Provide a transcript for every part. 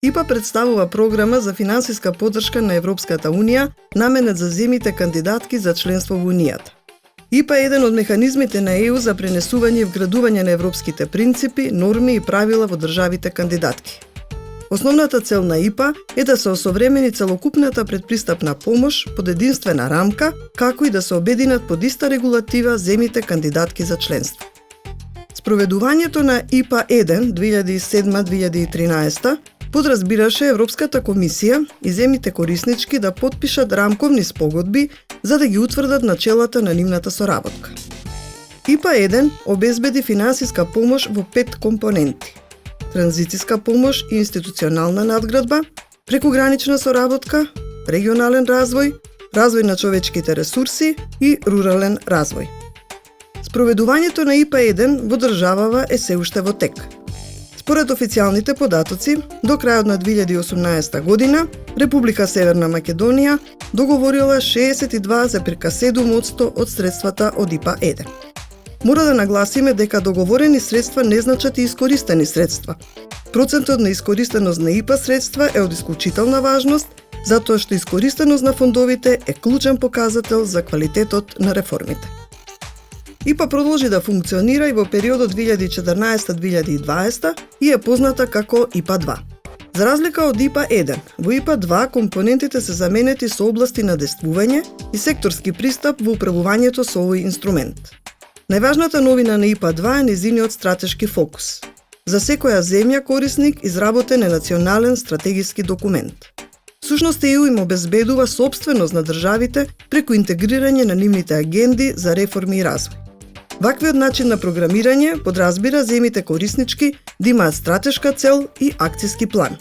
ИПА представува програма за финансиска поддршка на Европската Унија, наменет за земите кандидатки за членство во Унијата. ИПА е еден од механизмите на ЕУ за пренесување и вградување на европските принципи, норми и правила во државите кандидатки. Основната цел на ИПА е да се осовремени целокупната предпристапна помош под единствена рамка, како и да се обединат под иста регулатива земите кандидатки за членство. Спроведувањето на ИПА 1 2007-2013 подразбираше Европската комисија и земите кориснички да потпишат рамковни спогодби за да ги утврдат начелата на нивната соработка. ИПА 1 обезбеди финансиска помош во 5 компоненти: транзициска помош и институционална надградба, прекугранична соработка, регионален развој, развој на човечките ресурси и рурален развој. Спроведувањето на ИПА 1 во државава е се уште во тек. Според официјалните податоци, до крајот на 2018 година, Република Северна Македонија договорила 62,7% од средствата од ИПА 1. Мора да нагласиме дека договорени средства не значат и искористени средства. Процентот на искористеност на ИПА средства е од исклучителна важност, затоа што искористеност на фондовите е клучен показател за квалитетот на реформите. ИПА продолжи да функционира и во периодот 2014-2020 и е позната како ИПА 2. За разлика од ИПА 1, во ИПА 2 компонентите се заменети со области на действување и секторски пристап во управувањето со овој инструмент. Најважната новина на ИПА 2 е нејзиниот стратешки фокус. За секоја земја корисник изработен е национален стратегиски документ. Всушност ЕУ им обезбедува собственост на државите преку интегрирање на нивните агенди за реформи и развој. Ваквиот начин на програмирање подразбира земите кориснички да имаат стратешка цел и акциски план.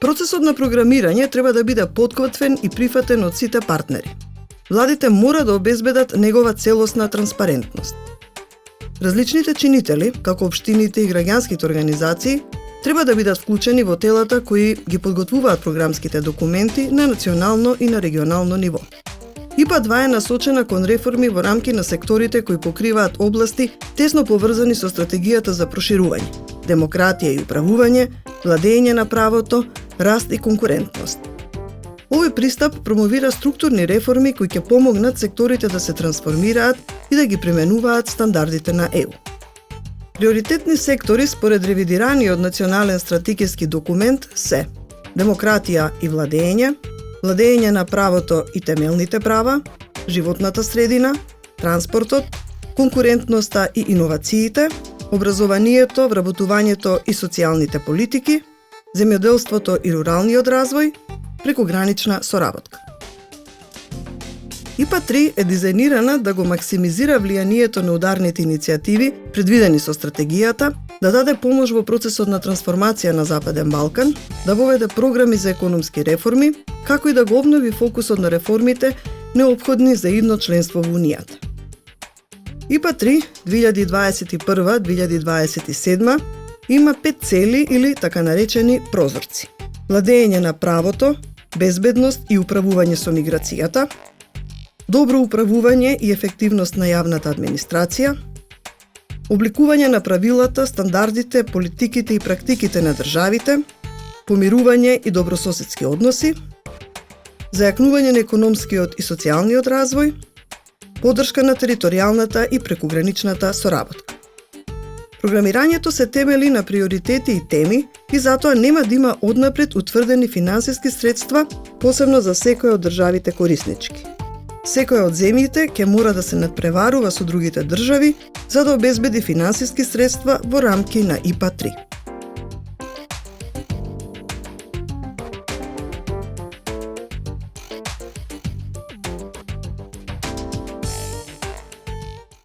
Процесот на програмирање треба да биде подготвен и прифатен од сите партнери. Владите мора да обезбедат негова целосна транспарентност. Различните чинители, како општините и граѓанските организации, треба да бидат вклучени во телата кои ги подготвуваат програмските документи на национално и на регионално ниво. ИПА 2 е насочена кон реформи во рамки на секторите кои покриваат области тесно поврзани со стратегијата за проширување, демократија и управување, владење на правото, раст и конкурентност. Овој пристап промовира структурни реформи кои ќе помогнат секторите да се трансформираат и да ги применуваат стандардите на ЕУ. Приоритетни сектори според ревидираниот национален стратегиски документ се демократија и владење, владење на правото и темелните права, животната средина, транспортот, конкурентноста и иновациите, образованието, вработувањето и социјалните политики, земјоделството и руралниот развој, прекугранична соработка. ИПА 3 е дизајнирана да го максимизира влијанието на ударните иницијативи предвидени со стратегијата, да даде помош во процесот на трансформација на Западен Балкан, да воведе програми за економски реформи, како и да го обнови фокусот на реформите неопходни за идно членство во Унијата. ИПА 3 2021-2027 има 5 цели или така наречени прозорци: владење на правото, безбедност и управување со миграцијата, добро управување и ефективност на јавната администрација, обликување на правилата, стандардите, политиките и практиките на државите, помирување и добрососедски односи, зајакнување на економскиот и социјалниот развој, поддршка на територијалната и прекуграничната соработка. Програмирањето се темели на приоритети и теми и затоа нема да има однапред утврдени финансиски средства, посебно за секоја од државите кориснички. Секоја од земјите ќе мора да се надпреварува со другите држави за да обезбеди финансиски средства во рамки на ИПА 3.